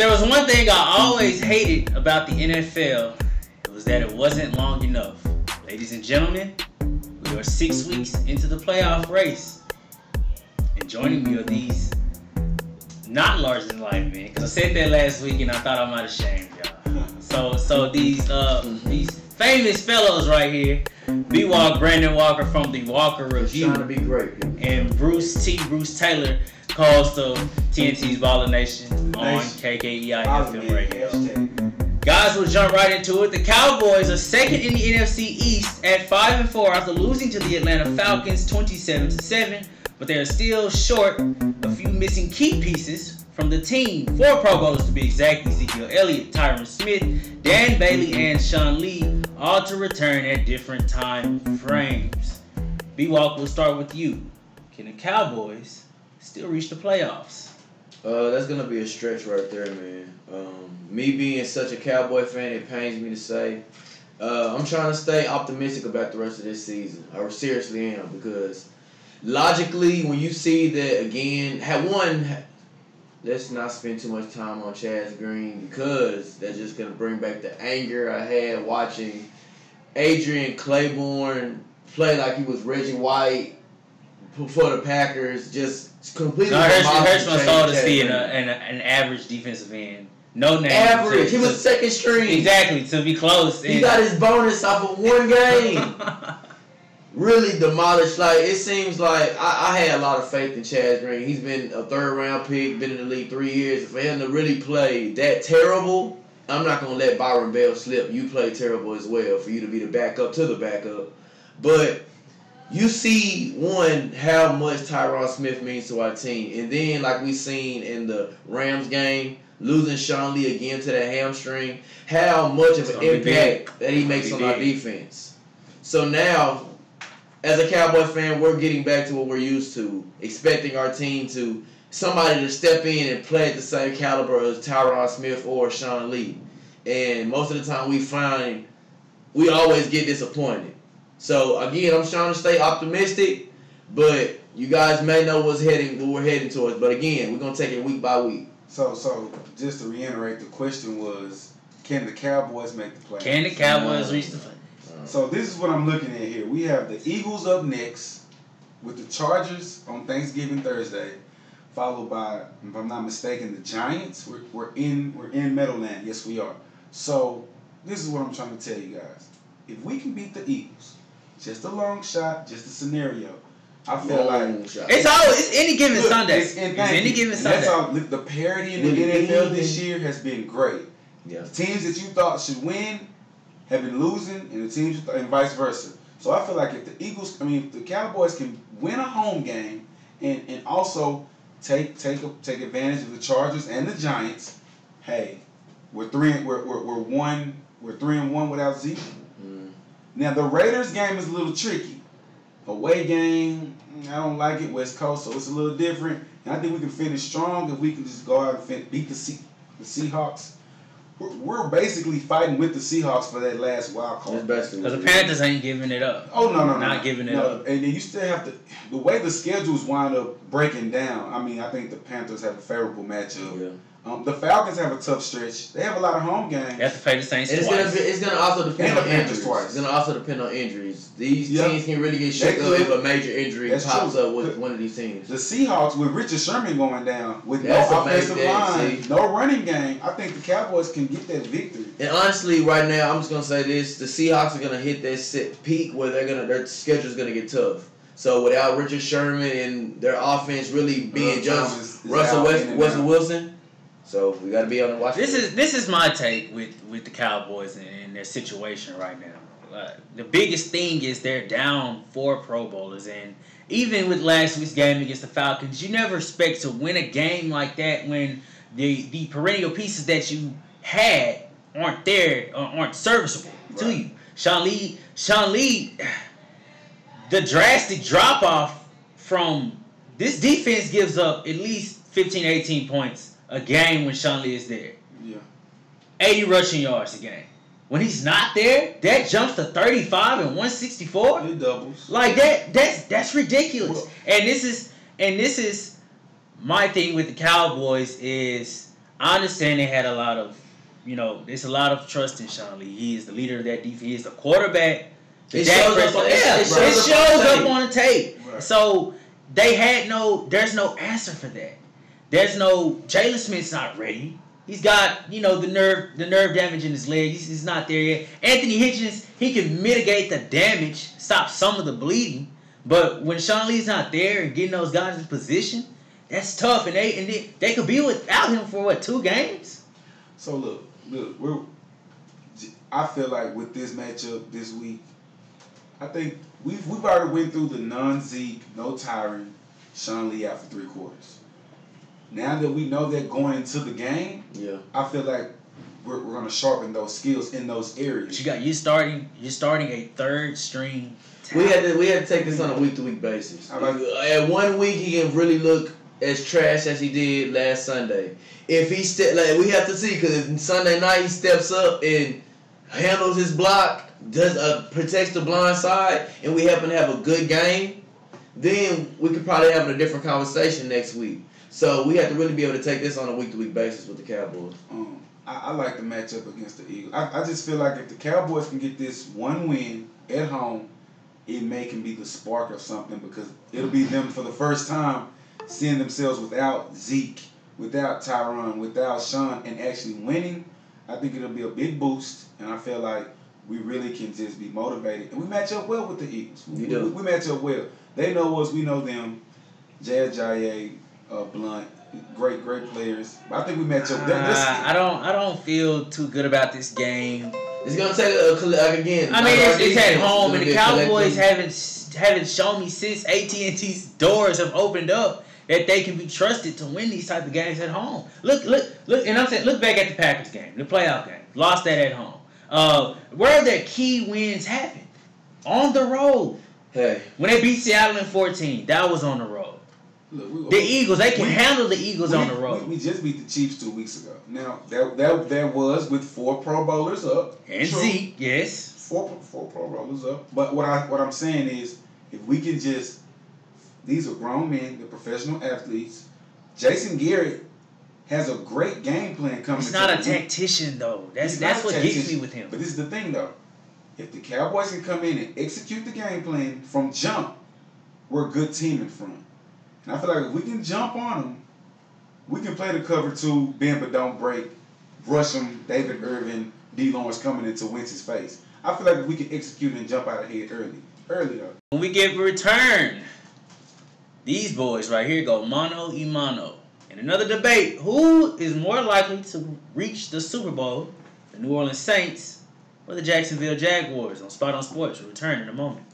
there was one thing I always hated about the NFL, it was that it wasn't long enough. Ladies and gentlemen, we are 6 weeks into the playoff race. And joining me are these not larger than life, man. Because I said that last week and I thought I might have shamed y'all. So these famous fellows right here, Brandon Walker from the Walker Review. Trying to be great. And Bruce Taylor, co-host of TNT's Baller Nation on KKEI FM Radio. Guys, we'll jump right into it. The Cowboys are second in the NFC East at 5-4 after losing to the Atlanta Falcons 27-7, but they are still short a few missing key pieces from the team. 4 Pro Bowlers to be exact: Ezekiel Elliott, Tyron Smith, Dan Bailey, and Sean Lee, all to return at different time frames. B-Walk, we'll start with you. Can the Cowboys still reach the playoffs? That's gonna be a stretch right there, man. Me being such a Cowboy fan, it pains me to say. I'm trying to stay optimistic about the rest of this season. I seriously am, because logically, when you see that again, let's not spend too much time on Chaz Green, because that's just gonna bring back the anger I had watching Adrian Claiborne play like he was Reggie White for the Packers. Just completely. No, hurts my soul to see an average defensive end. No name. Average. He was second string. Exactly, to be close. He got his bonus off of one game. Really demolished. Like, it seems like I had a lot of faith in Chaz Green. He's been a 3rd round pick, been in the league 3 years. For him to really play that terrible, I'm not going to let Byron Bell slip. You play terrible as well for you to be the backup to the backup. But you see, one, how much Tyron Smith means to our team. And then, like we seen in the Rams game, losing Sean Lee again to that hamstring, how much of an impact that he makes on our defense. So now, as a Cowboy fan, we're getting back to what we're used to, expecting our team to, somebody to step in and play at the same caliber as Tyron Smith or Sean Lee. And most of the time we always get disappointed. So again, I'm trying to stay optimistic, but you guys may know what we're heading towards. But again, we're gonna take it week by week. So just to reiterate, the question was, can the Cowboys make the playoffs? Can the Cowboys reach the playoffs? So this is what I'm looking at here. We have the Eagles up next, with the Chargers on Thanksgiving Thursday, followed by, if I'm not mistaken, the Giants. We're in Meadowland. Yes, we are. So this is what I'm trying to tell you guys. If we can beat the Eagles, just a long shot, just a scenario. I feel it's any given Sunday. It's any given Sunday. That's all. The parity in the NFL this year has been great. Yeah. The teams that you thought should win have been losing, and the teams and vice versa. So I feel like if the Cowboys can win a home game and also take advantage of the Chargers and the Giants, hey, we're 3-1 without Zeke. Now the Raiders game is a little tricky. Away game, I don't like it. West Coast, so it's a little different. And I think we can finish strong if we can just go out and beat the Seahawks. We're basically fighting with the Seahawks for that last wild card. Because the Panthers ain't giving it up. Oh, no. Not giving it up. And then you still have to, the way the schedules wind up breaking down, I think the Panthers have a favorable matchup. Yeah. The Falcons have a tough stretch. They have a lot of home games. They have to play the Saints twice. It's going to also depend on injuries. It's going to also depend on injuries. These teams can really get shook up if a major injury pops up with one of these teams. The Seahawks, with Richard Sherman going down, with no offensive line, no running game, I think the Cowboys can get that victory. And honestly, right now, I'm just going to say this. The Seahawks are going to hit that peak where their schedule's going to get tough. So without Richard Sherman and their offense really being just Russell Wilson, so we got to be on the watch. This is my take with the Cowboys and their situation right now. The biggest thing is they're down 4 Pro Bowlers, and even with last week's game against the Falcons, you never expect to win a game like that when the perennial pieces that you had aren't there or aren't serviceable to you. Sean Lee, the drastic drop off from this defense gives up at least 15, 18 points a game when Sean Lee is there. Yeah. 80 rushing yards a game. When he's not there, that jumps to 35 and 164. It doubles. Like that's ridiculous. Well, and this is my thing with the Cowboys is I understand they had a lot of, there's a lot of trust in Sean Lee. He is the leader of that defense. He is the quarterback. It shows up on the tape. Right. So there's no answer for that. There's no, Jalen Smith's not ready. He's got, the nerve damage in his leg. He's not there yet. Anthony Hitchens, he can mitigate the damage, stop some of the bleeding. But when Sean Lee's not there and getting those guys in position, that's tough. And they could be without him for 2 games? So look, I feel like with this matchup this week, I think we've already went through the non-Zeke, no Tyron, Sean Lee out for 3 quarters. Now that we know that going into the game, I feel like we're going to sharpen those skills in those areas. You're starting a 3rd string. We had to take this on a week-to-week basis. At 1 week, he can really look as trash as he did last Sunday. If he we have to see, because if Sunday night he steps up and handles his block, protects the blind side, and we happen to have a good game, then we could probably have a different conversation next week. So we have to really be able to take this on a week-to-week basis with the Cowboys. I like the matchup against the Eagles. I just feel like if the Cowboys can get this 1 win at home, it can be the spark of something, because it'll be them for the first time seeing themselves without Zeke, without Tyron, without Sean, and actually winning. I think it'll be a big boost, and I feel like we really can just be motivated. And we match up well with the Eagles. We match up well. They know us, we know them. Jazz Jaye, Blunt, great players. But I think we match up. I don't feel too good about this game. It's gonna take again. I mean, it's at home, and the Cowboys haven't shown me since AT&T's doors have opened up that they can be trusted to win these type of games at home. Look, and I'm saying, look back at the Packers game, the playoff game. Lost that at home. Where their key wins happened? On the road. Hey. When they beat Seattle in 14, that was on the road. Look, the Eagles, they can handle the Eagles on the road. We just beat the Chiefs 2 weeks ago. Now, that was with 4 Pro Bowlers up. And Zeke, yes. 4 Pro Bowlers up. But what I'm saying is, if we can just, these are grown men, they're professional athletes. Jason Garrett has a great game plan coming. He's not a tactician, though. That's what gets me with him. But this is the thing, though. If the Cowboys can come in and execute the game plan from jump, we're a good team in front. And I feel like if we can jump on them, we can play the cover 2, bend but don't break, rush them, David Irvin, D. Lawrence coming into Wentz's face. I feel like if we can execute and jump out ahead early though. When we get return, these boys right here go mano y mano. In another debate, who is more likely to reach the Super Bowl, the New Orleans Saints or the Jacksonville Jaguars? On Spot on Sports. We'll return in a moment.